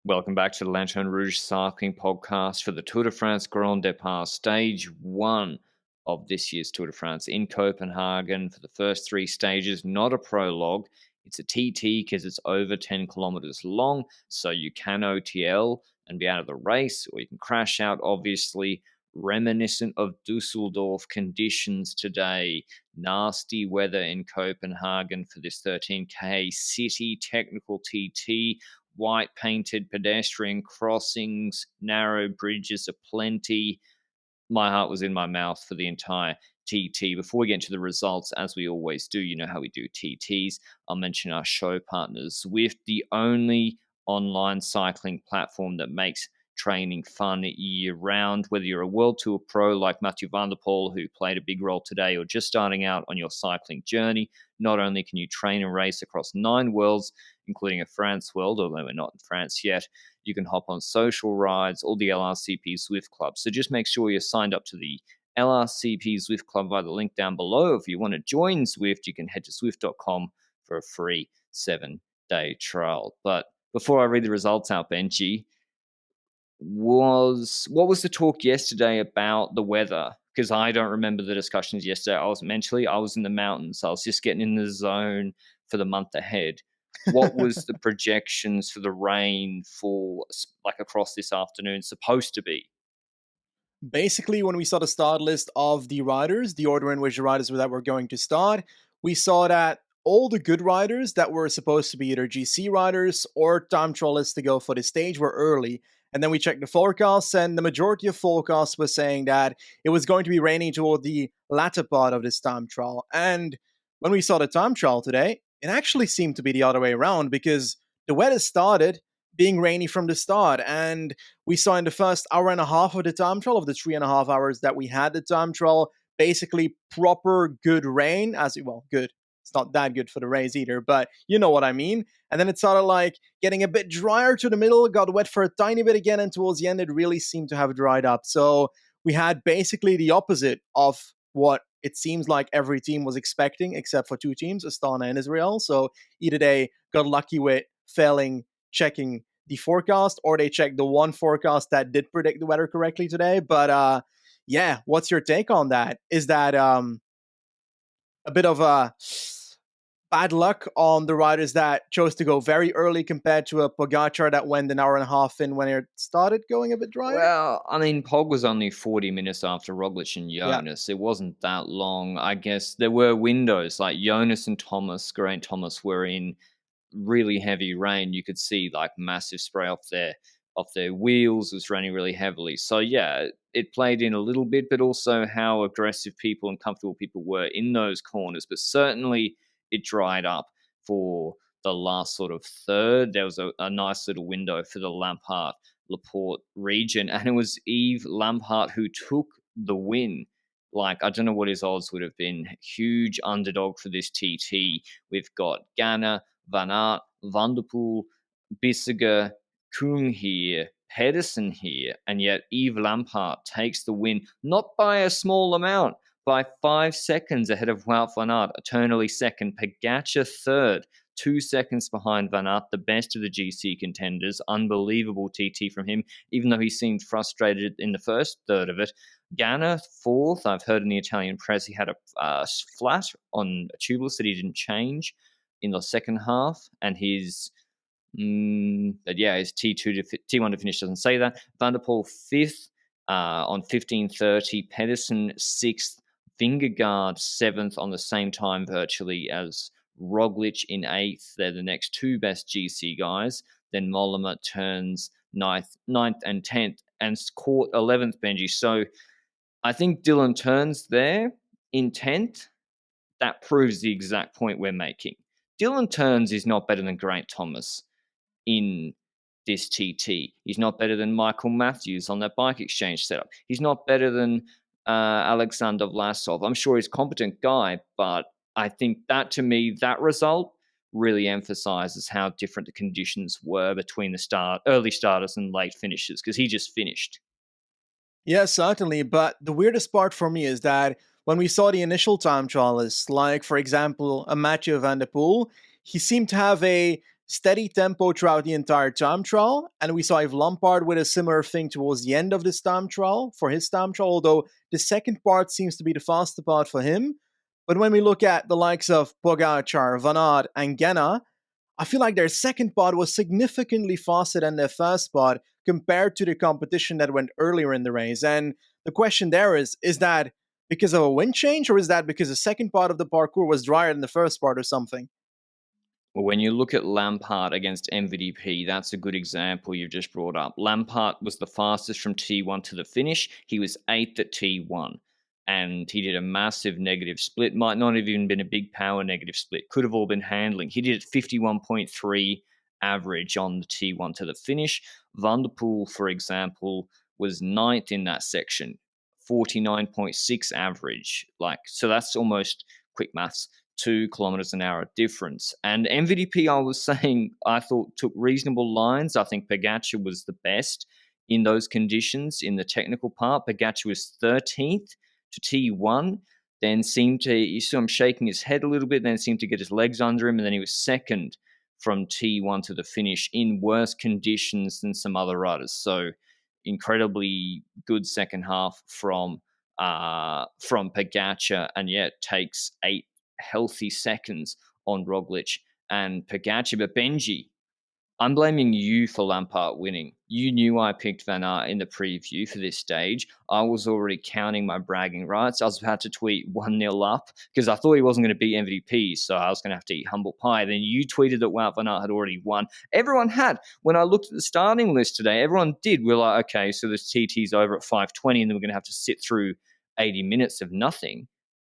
Welcome back to the Lanterne Rouge cycling podcast for the Tour de France Grand Départ, stage one of this year's Tour de France in Copenhagen for the first three stages. Not a prologue. It's a TT because it's over 10 kilometers long, so you can OTL and be out of the race, or you can crash out, obviously. Reminiscent of Dusseldorf conditions today. Nasty weather in Copenhagen for this 13K city technical TT. White painted pedestrian crossings, narrow bridges aplenty. My heart was in my mouth for the entire TT. Before we get into the results, as we always do, you know how we do TTs. I'll mention our show partners, Zwift, the only online cycling platform that makes training fun year round. Whether you're a World Tour pro like Mathieu van der Poel, who played a big role today, or just starting out on your cycling journey, not only can you train and race across 9 worlds, including a France world, although we're not in France yet, you can hop on social rides or the LRCP Zwift Club. So just make sure you're signed up to the LRCP Zwift Club via the link down below. If you want to join Zwift, you can head to zwift.com for a free 7-day trial. But before I read the results out, Benji, what was the talk yesterday about the weather? Because I don't remember the discussions yesterday. I was in the mountains. I was just getting in the zone for the month ahead. What was the projections for the rain for like across this afternoon supposed to be? Basically, when we saw the start list of the riders, the order in which the riders that were going to start, we saw that all the good riders that were supposed to be either GC riders or time trialists to go for the stage were early. And then we checked the forecasts, and the majority of forecasts was saying that it was going to be raining toward the latter part of this time trial. And when we saw the time trial today, it actually seemed to be the other way around because the weather started being rainy from the start. And we saw in the first hour and a half of the time trial, of the 3.5 hours that we had the time trial, basically proper good rain, good. It's not that good for the race either, but you know what I mean. And then it started like getting a bit drier to the middle, got wet for a tiny bit again, and towards the end, it really seemed to have dried up. So we had basically the opposite of what it seems like every team was expecting, except for 2 teams, Astana and Israel. So either they got lucky with failing checking the forecast, or they checked the one forecast that did predict the weather correctly today. But yeah, what's your take on that? Is that a bit of bad luck on the riders that chose to go very early compared to a Pogacar that went an hour and a half in when it started going a bit drier? Well, I mean, Pog was only 40 minutes after Roglic and Yeah. Jonas. It wasn't that long. I guess there were windows like Jonas and Geraint Thomas were in really heavy rain. You could see like massive spray off their wheels. It was raining really heavily. So yeah, it played in a little bit, but also how aggressive people and comfortable people were in those corners. But certainly it dried up for the last sort of third. There was a nice little window for the Lampard Laporte region, and it was Yves Lampard who took the win. Like, I don't know what his odds would have been. Huge underdog for this TT. We've got Ganna, Van Aert, Van der Poel, Bissiger, Kung here, Pedersen here, and yet Yves Lampard takes the win, not by a small amount, by 5 seconds ahead of Wout van Aert, eternally second, Pogacar third, 2 seconds behind Van Aert, the best of the GC contenders. Unbelievable TT from him, even though he seemed frustrated in the first third of it. Ganna, fourth. I've heard in the Italian press he had a flat on a tubeless that he didn't change in the second half, and his his T2 to T1 to finish doesn't say that. Van der Poel fifth on 15:30, Pedersen sixth, Vingegaard seventh on the same time virtually as Roglic in eighth. They're the next 2 best GC guys. Then Mollema turns ninth and 10th, and caught 11th, Benji. So I think Dylan turns there in 10th. That proves the exact point we're making. Dylan Turns is not better than Geraint Thomas in this TT. He's not better than Michael Matthews on that bike exchange setup. He's not better than Alexander Vlasov. I'm sure he's a competent guy, but I think that, to me, that result really emphasizes how different the conditions were between the early starters and late finishers, because he just finished. Yeah, certainly. But the weirdest part for me is that when we saw the initial time trialists, like, for example, a Mathieu van der Poel, he seemed to have a steady tempo throughout the entire time trial. And we saw Yves Lampaert with a similar thing towards the end of this time trial for his time trial, although the second part seems to be the faster part for him. But when we look at the likes of Pogacar, Van Aert, and Genna, I feel like their second part was significantly faster than their first part compared to the competition that went earlier in the race. And the question there is that because of a wind change, or is that because the second part of the parkour was drier than the first part or something? Well, when you look at Lampard against MVDP, that's a good example you've just brought up. Lampard was the fastest from T1 to the finish. He was 8th at T1, and he did a massive negative split. Might not have even been a big power negative split. Could have all been handling. He did 51.3 average on the T1 to the finish. Van der Poel, for example, was 9th in that section, 49.6 average. So that's almost, quick maths, 2 kilometers an hour difference. And MVDP, I was saying, I thought took reasonable lines. I think Pogacar was the best in those conditions in the technical part. Pogacar was 13th to T1, then you saw him shaking his head a little bit, then seemed to get his legs under him, and then he was second from T1 to the finish in worse conditions than some other riders. So incredibly good second half from Pogacar, and yet takes 8 healthy seconds on Roglic and Pogacar. But Benji, I'm blaming you for Lampard winning. You knew I picked Van Aert in the preview for this stage. I was already counting my bragging rights. I was about to tweet 1-0 up because I thought he wasn't going to beat MVP, so I was going to have to eat humble pie. Then you tweeted that Wout Van Aert had already won. Everyone had. When I looked at the starting list today, everyone did. We're like, okay, so this TT's over at 5:20, and then we're going to have to sit through 80 minutes of nothing.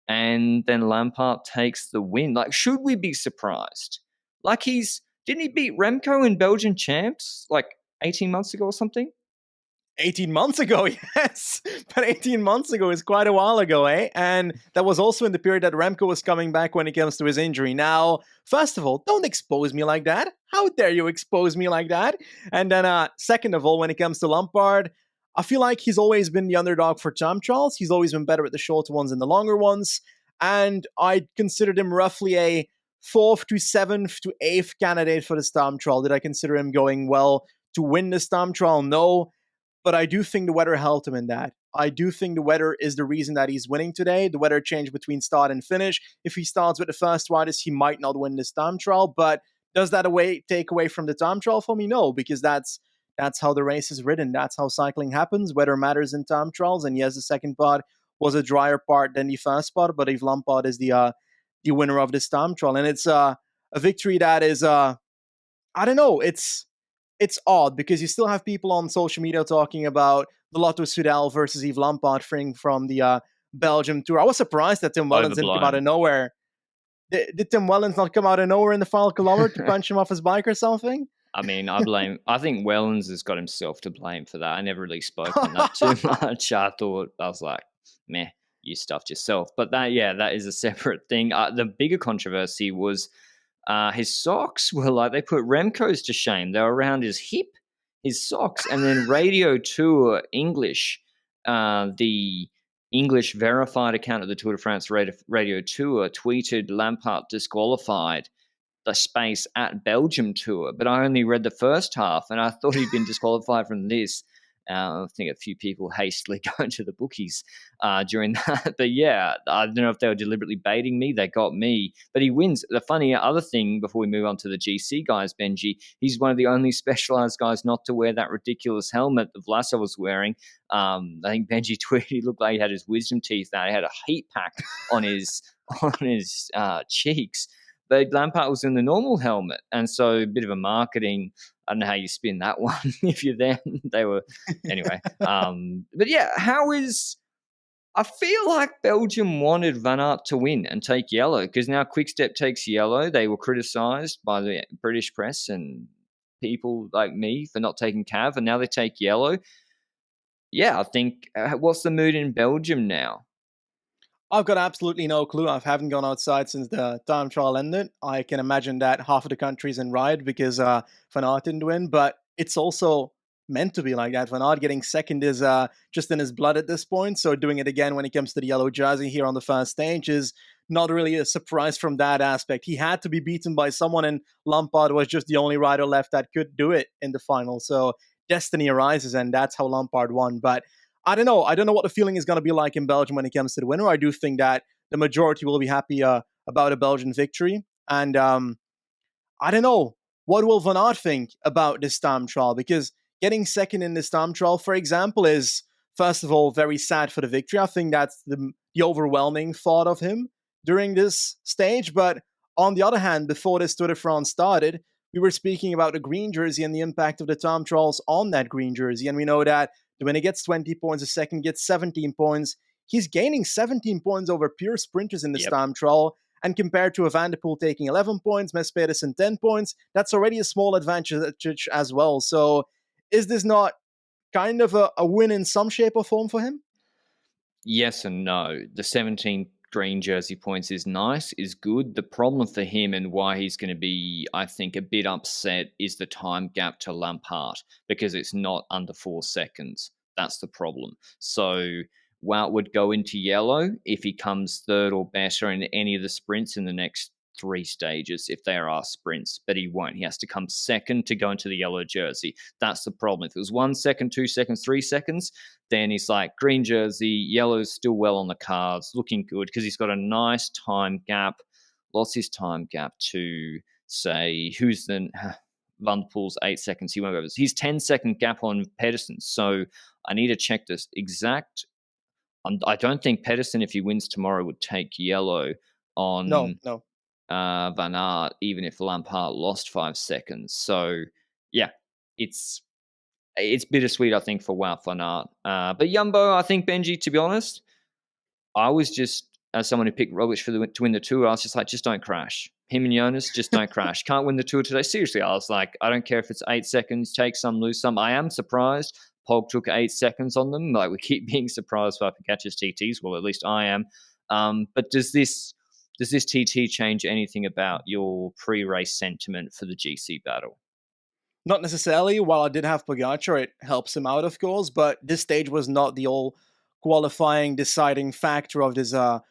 And then Lampard takes the win. Should we be surprised? Didn't he beat Remco in Belgian champs 18 months ago or something? 18 months ago, yes. But 18 months ago is quite a while ago, eh? And that was also in the period that Remco was coming back when it comes to his injury. Now, first of all, don't expose me like that. How dare you expose me like that? And then, second of all, when it comes to Lampard, I feel like he's always been the underdog for time trials. He's always been better at the shorter ones than the longer ones. And I considered him roughly a 4th to 7th to 8th candidate for this time trial. Did I consider him going well to win this time trial? No. But I do think the weather helped him in that. I do think the weather is the reason that he's winning today. The weather changed between start and finish. If he starts with the first riders, he might not win this time trial. But does that take away from the time trial for me? No, because that's how the race is ridden. That's how cycling happens. Weather matters in time trials. And yes, the second part was a drier part than the first part, but Yves Lampaert is the winner of this time trial. And it's a victory that is, I don't know, it's odd because you still have people on social media talking about the Lotto Soudal versus Yves Lampaert thing from the Belgium Tour. I was surprised that Tim Wellens didn't come out of nowhere. Did Tim Wellens not come out of nowhere in the final kilometer to punch him off his bike or something? I mean, I think Wellens has got himself to blame for that. I never really spoke on that too much. I was like, meh, you stuffed yourself. But that is a separate thing. The bigger controversy was his socks were they put Remco's to shame. They were around his hip, his socks. And then Radio Tour English, the English verified account of the Tour de France Radio Tour, tweeted Lampard disqualified the space at Belgium Tour, but I only read the first half and I thought he'd been disqualified from this. I think a few people hastily going to the bookies during that. But yeah, I don't know if they were deliberately baiting me. They got me. But he wins. The funny other thing before we move on to the GC guys, Benji, he's one of the only specialized guys not to wear that ridiculous helmet that Vlasov was wearing. I think Benji tweeted he looked like he had his wisdom teeth out. He had a heat pack on his cheeks. But Lampard was in the normal helmet. And so a bit of a marketing, I don't know how you spin that one if you're there. They were, anyway. But yeah, I feel like Belgium wanted Van Aert to win and take yellow because now Quickstep takes yellow. They were criticised by the British press and people like me for not taking Cav, and now they take yellow. Yeah, I think, what's the mood in Belgium now? I've got absolutely no clue. I haven't gone outside since the time trial ended. I can imagine that half of the country's in riot because Van Aert didn't win, but it's also meant to be like that. Van Aert getting second is just in his blood at this point, so doing it again when it comes to the yellow jersey here on the first stage is not really a surprise from that aspect. He had to be beaten by someone, and Lampard was just the only rider left that could do it in the final. So destiny arises, and that's how Lampard won. But I don't know. I don't know what the feeling is going to be like in Belgium when it comes to the winner. I do think that the majority will be happy about a Belgian victory. And I don't know. What will Van Aert think about this time trial? Because getting second in this time trial, for example, is first of all very sad for the victory. I think that's the overwhelming thought of him during this stage. But on the other hand, before this Tour de France started, we were speaking about the green jersey and the impact of the time trials on that green jersey. And we know that the winner gets 20 points, the second gets 17 points. He's gaining 17 points over pure sprinters in this Yep. time trial. And compared to a Van der Poel taking 11 points, Mess Pedersen 10 points, that's already a small advantage as well. So is this not kind of a win in some shape or form for him? Yes and no. The 17 green jersey points is nice, is good. The problem for him and why he's going to be, I think, a bit upset is the time gap to Lampard because it's not under 4 seconds. That's the problem. So Wout would go into yellow if he comes third or better in any of the sprints in the next three stages, if there are sprints, but he won't. He has to come second to go into the yellow jersey. That's the problem. If it was 1 second, 2 seconds, 3 seconds, then he's like green jersey, yellow's still well on the cards, looking good because he's got a nice time gap. Lost his time gap to say who's the Van der Poel's 8 seconds. He won't go over. He's 10-second gap on Pedersen. So I need to check this exact. I don't think Pedersen, if he wins tomorrow, would take yellow No, on no. Van Aert, even if Lampard lost 5 seconds. So yeah, it's bittersweet, I think, for Wout van Aert. But Jumbo, I think Benji, to be honest, I was just, as someone who picked Roglic to win the Tour, I was just like, just don't crash. Him and Jonas, just don't crash. Can't win the Tour today. Seriously, I was like, I don't care if it's 8 seconds, take some, lose some. I am surprised Pog took 8 seconds on them. Like, we keep being surprised by Pogacar's TTs. Well, at least I am. But does this TT change anything about your pre-race sentiment for the GC battle? Not necessarily. While I did have Pogacar, it helps him out, of course. But this stage was not the all qualifying, deciding factor of this Tour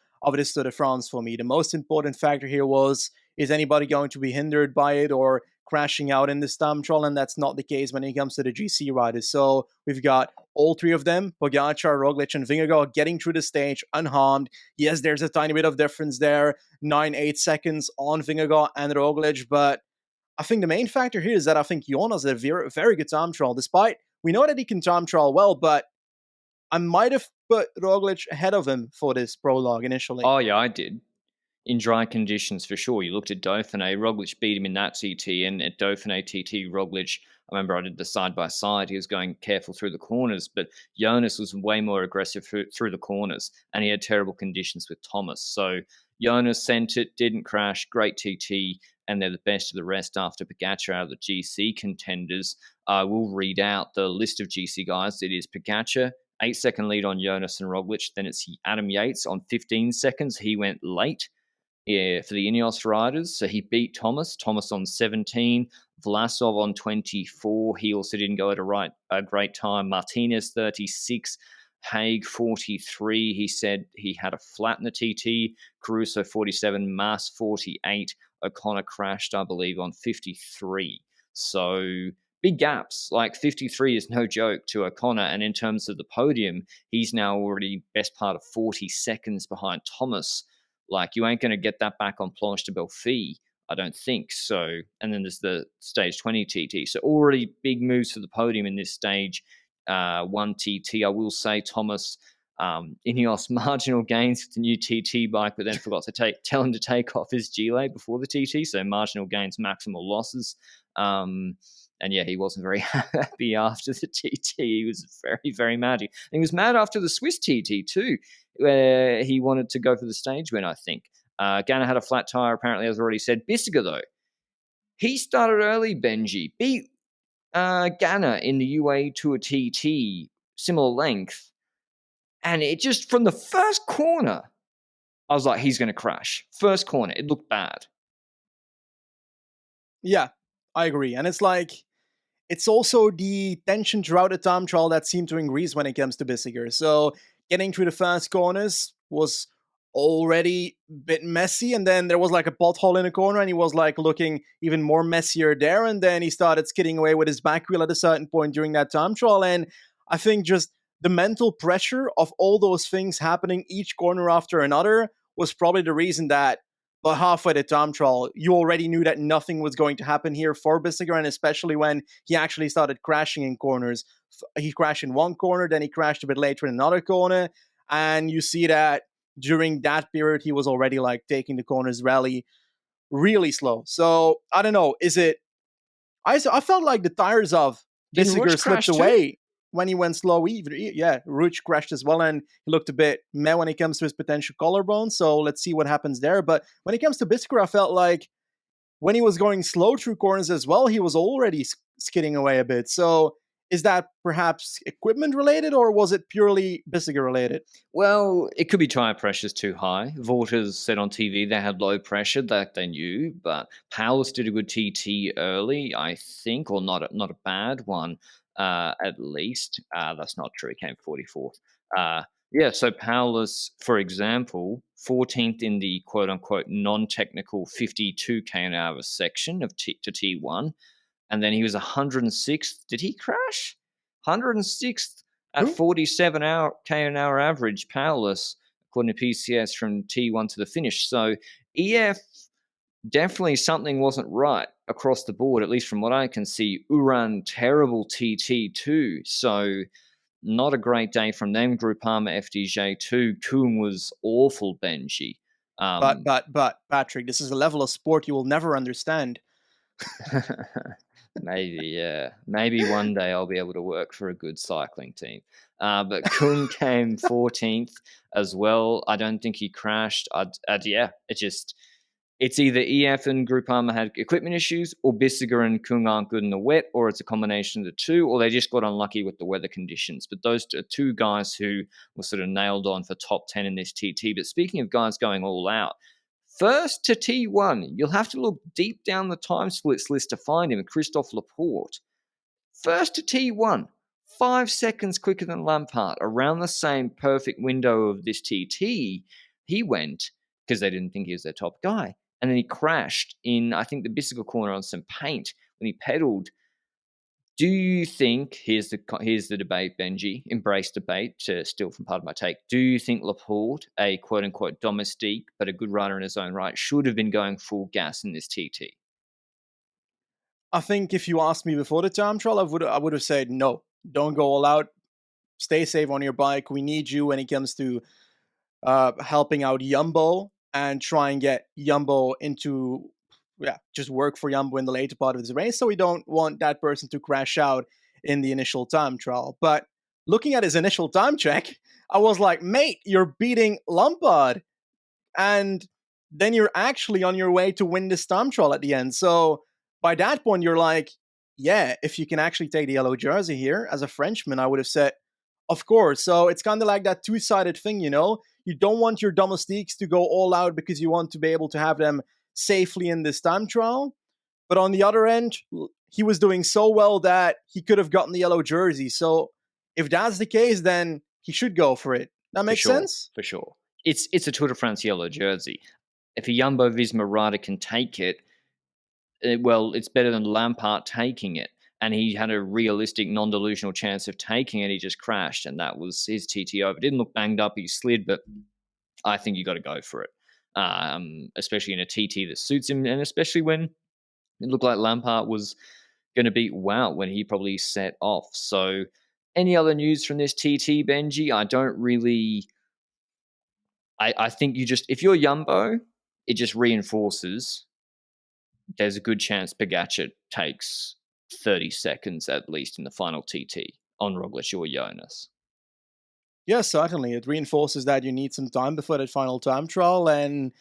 de France for me. The most important factor here was: is anybody going to be hindered by it or crashing out in this time trial? And that's not the case when it comes to the GC riders. So we've got all three of them: Pogacar, Roglic, and Vingegaard getting through the stage unharmed. Yes, there's a tiny bit of difference there, 9-8 seconds on Vingegaard and Roglic, but I think the main factor here is that I think Jonas had a very, very good time trial. Despite we know that he can time trial well, but I might have put Roglic ahead of him for this prologue initially. Oh yeah, I did. In dry conditions, for sure. You looked at Dauphiné, Roglic beat him in that TT, and at Dauphiné TT, Roglic, I remember I did the side by side. He was going careful through the corners, but Jonas was way more aggressive through the corners, and he had terrible conditions with Thomas. So Jonas sent it, didn't crash, great TT, and they're the best of the rest after Pogacar out of the GC contenders. I will read out the list of GC guys. It is Pogacar, 8-second lead on Jonas and Roglic. Then it's Adam Yates on 15 seconds. He went late. Yeah, for the Ineos riders. So he beat Thomas on 17, Vlasov on 24. He also didn't go at a great time. Martinez 36, Haig 43. He said he had a flat in the TT. Caruso 47, Mas 48. O'Connor crashed, I believe, on 53. So big gaps. Like 53 is no joke to O'Connor. And in terms of the podium, he's now already best part of 40 seconds behind Thomas. Like, you ain't going to get that back on Planche de Belfi, I don't think. So, and then there's the stage 20 TT. So already big moves for the podium in this stage 1 TT. I will say Thomas, Ineos marginal gains with the new TT bike, but then forgot to tell him to take off his Gile before the TT. So marginal gains, maximal losses. And yeah, he wasn't very happy after the TT. He was very, very mad. And he was mad after the Swiss TT too, where he wanted to go for the stage win, I think. Ganna had a flat tire, apparently, as already said. Bissiger, though, he started early, Benji. Beat Ganna in the UA Tour TT, similar length. And it just, from the first corner, I was like, he's going to crash. First corner, it looked bad. Yeah, I agree. And it's like, it's also the tension throughout the time trial that seemed to increase when it comes to Bissiger. So getting through the first corners was already a bit messy, and then there was like a pothole in a corner, and he was like looking even more messier there, and then he started skidding away with his back wheel at a certain point during that time trial. And I think just the mental pressure of all those things happening each corner after another was probably the reason that by halfway the time trial, you already knew that nothing was going to happen here for Bissiger, and especially when he actually started crashing in corners. He crashed in one corner, then he crashed a bit later in another corner, and you see that during that period he was already like taking the corners really slow. So I don't know. Is it? I felt like the tires of Didn't Rush Bissiger slipped crash too? away when he went slow. Yeah, Rouge crashed as well, and he looked a bit meh when it comes to his potential collarbone. So let's see what happens there. But when it comes to Bissiger, I felt like when he was going slow through corners as well, he was already skidding away a bit. So is that perhaps equipment related, or was it purely Bissiger related? Well, it could be tire pressures too high. Vaughters said on TV they had low pressure, that they knew, but Powers did a good TT early, I think, or not a bad one, at least. That's not true. He came 44th. Yeah, so Powers, for example, 14th in the quote unquote non technical 52k an hour section of to T1, and then he was 106th. Did he crash? 106th at Who? 47 k an hour average powerless, according to PCS, from T1 to the finish. So EF, definitely something wasn't right across the board, at least from what I can see. Uran, terrible TT too. So not a great day from them. Groupama FDJ too. Kuhn was awful, Benji. But Um, but but Patrick, this is a level of sport you will never understand. Maybe, yeah. Maybe one day I'll be able to work for a good cycling team. But Kuhn came 14th as well. I don't think he crashed. Yeah, it's either EF and Groupama had equipment issues, or Bissiger and Kung aren't good in the wet, or it's a combination of the two, or they just got unlucky with the weather conditions. But those are two guys who were sort of nailed on for top 10 in this TT. But speaking of guys going all out, first to T1, you'll have to look deep down the time splits list to find him, Christophe Laporte. First to T1, 5 seconds quicker than Lampard, around the same perfect window of this TT. He went because they didn't think he was their top guy. And then he crashed in, I think, the Bicycle corner on some paint when he pedaled. Do you think, here's the debate, Benji, embrace debate, to steal from part of my take. Do you think Laporte, a quote unquote domestique, but a good rider in his own right, should have been going full gas in this TT? I think if you asked me before the time trial, I would have said no. Don't go all out. Stay safe on your bike. We need you when it comes to helping out Jumbo and try and get Jumbo into, yeah, just work for Jumbo in the later part of this race. So we don't want that person to crash out in the initial time trial. But looking at his initial time check, I was like, mate, you're beating Lampard, and then you're actually on your way to win this time trial at the end. So by that point, you're like, yeah, if you can actually take the yellow jersey here as a Frenchman, I would have said, of course. So it's kind of like that two-sided thing, you know? You don't want your domestiques to go all out because you want to be able to have them safely in this time trial. But on the other end, he was doing so well that he could have gotten the yellow jersey. So if that's the case, then he should go for it. That For makes sure, sense? for sure. It's a Tour de France yellow jersey. If a Jumbo Visma rider can take it, well, it's better than Lampard taking it. And he had a realistic, non-delusional chance of taking it. He just crashed, and that was his TTO. It didn't look banged up. He slid, but I think you got to go for it, especially in a TT that suits him, and especially when it looked like Lampard was going to beat Wout when he probably set off. So, any other news from this TT, Benji? I don't really. I think you just, if you're Jumbo, it just reinforces there's a good chance Pogacar takes 30 seconds at least in the final TT on Roglic or Jonas. Yes, certainly. It reinforces that you need some time before that final time trial, and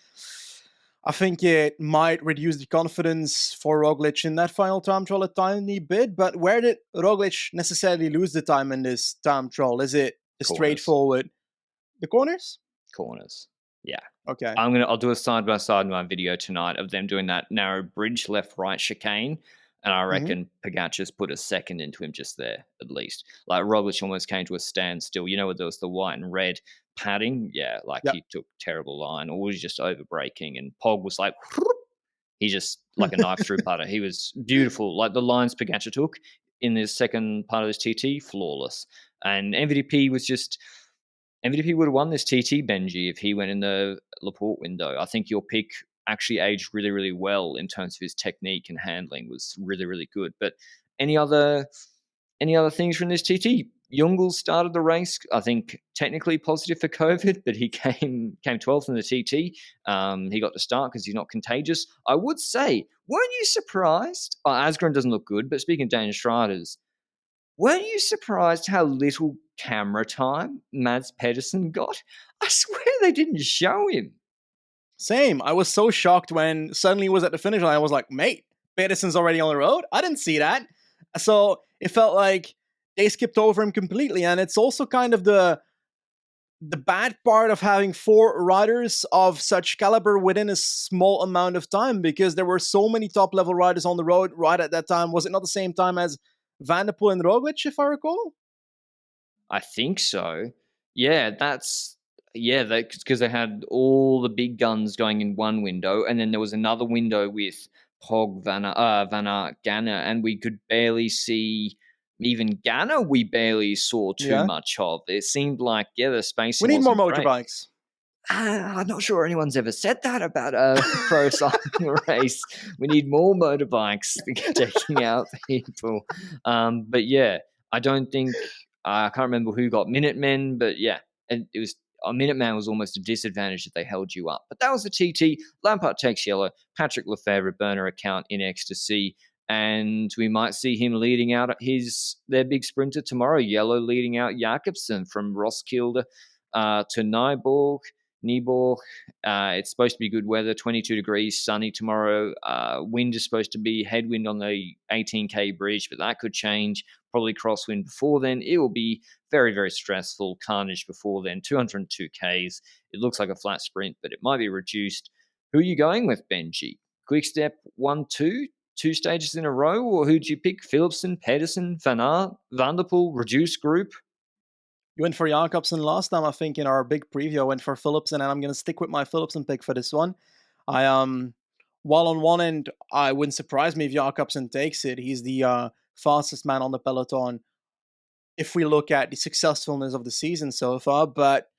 I think it might reduce the confidence for Roglic in that final time trial a tiny bit. But where did Roglic necessarily lose the time in this time trial? Is it the Corners. straightforward the corners? Corners. Yeah. Okay. I'll do a side by side in my video tonight of them doing that narrow bridge left right chicane. And I Hmm. reckon Pogacar's put a second into him just there, at least. Like Roglic almost came to a standstill. You know, where there was the white and red padding, yeah, like Yeah. he took terrible line or was just over braking. And Pog was like, he just like a knife through putter. He was beautiful. Like the lines Pogacar took in the second part of this TT, flawless. And MVP would have won this TT, Benji, if he went in the Laporte window. I think your pick actually aged really, really well in terms of his technique and handling was really, really good. But any other things from this TT? Jungel started the race. I think technically positive for COVID, but he came 12th in the TT. He got to start because he's not contagious. I would say, weren't you surprised? Asgren doesn't look good, but speaking of Danish riders, weren't you surprised how little camera time Mads Pedersen got? I swear they didn't show him. Same. I was so shocked when suddenly he was at the finish line. I was like, mate, Pedersen's already on the road? I didn't see that. So it felt like they skipped over him completely. And it's also kind of the bad part of having four riders of such caliber within a small amount of time, because there were so many top level riders on the road right at that time. Was it not the same time as Van der Poel and Roglic, if I recall? I think so. Yeah, because they had all the big guns going in one window, and then there was another window with Pog, Van Aert, Ganna, and we could barely see even Ganna. We barely saw too Yeah. much of. It seemed like the We spacing need more wasn't great. motorbikes. I'm not sure anyone's ever said that about a pro cycling race. We need more motorbikes taking out people. But yeah, I don't think I can't remember who got Minutemen, but yeah, and it was a Minuteman was almost a disadvantage if they held you up. But that was the TT. Lampard takes yellow. Patrick Lefevre burner account in ecstasy. And we might see him leading out their big sprinter tomorrow. Yellow leading out Jakobsen from Roskilde to Nieborg. It's supposed to be good weather, 22 degrees, sunny tomorrow. Wind is supposed to be headwind on the 18K bridge, but that could change. Probably crosswind before then. It will be very, very stressful. Carnage before then. 202 Ks. It looks like a flat sprint, but it might be reduced. Who are you going with, Benji? Quick step 1, 2, 2 stages in a row, or who'd you pick? Philipsen, Pedersen, Van Aert, Van der Poel, reduced group? You went for Jakobsen last time, I think, in our big preview. I went for Philipsen, and I'm going to stick with my Philipsen pick for this one. While on one end, I wouldn't surprise me if Jakobsen takes it. He's the fastest man on the peloton if we look at the successfulness of the season so far. But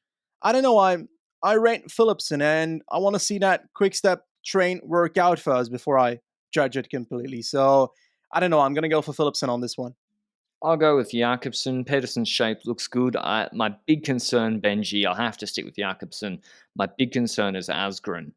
I don't know. I rate Philipsen, and I want to see that quick step train work out first before I judge it completely. So I don't know. I'm going to go for Philipsen on this one. I'll go with Jakobsen. Pedersen's shape looks good. My big concern, Benji, I'll have to stick with Jakobsen. My big concern is Asgren.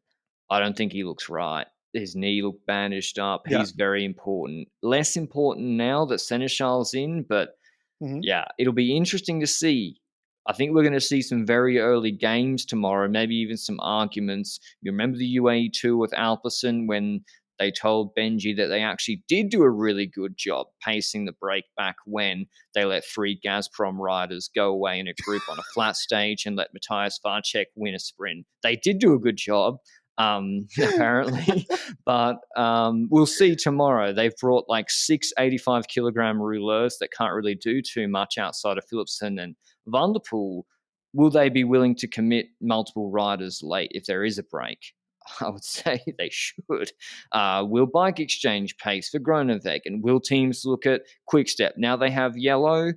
I don't think he looks right. His knee looked bandaged up. Yeah. He's very important. Less important now that Seneschal's in, but Mm-hmm. yeah, it'll be interesting to see. I think we're going to see some very early games tomorrow, maybe even some arguments. You remember the UAE tour with Alpecin when they told Benji that they actually did do a really good job pacing the break back when they let 3 Gazprom riders go away in a group on a flat stage and let Matthias Vacek win a sprint. They did do a good job, apparently, but we'll see tomorrow. They've brought like 6 85-kilogram rouleurs that can't really do too much outside of Philipsen and Van der Poel. Will they be willing to commit multiple riders late if there is a break? I would say they should. Will Bike Exchange pace for Groeneweg? And will teams look at Quick Step? Now they have yellow,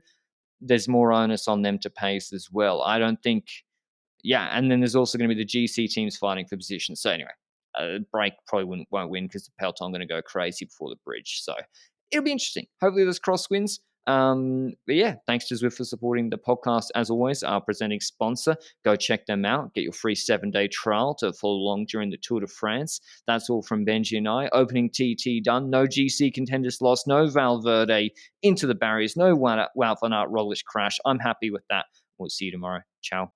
there's more onus on them to pace as well. I don't think, and then there's also going to be the GC teams fighting for position. So anyway, break probably won't win because the peloton going to go crazy before the bridge. So it'll be interesting. Hopefully there's crosswinds. But yeah, thanks to Zwift for supporting the podcast. As always, our presenting sponsor. Go check them out. Get your free 7-day trial to follow along during the Tour de France. That's all from Benji and I. Opening TT done. No GC contenders lost. No Valverde into the barriers. No Wout van Aert Roglic crash. I'm happy with that. We'll see you tomorrow. Ciao.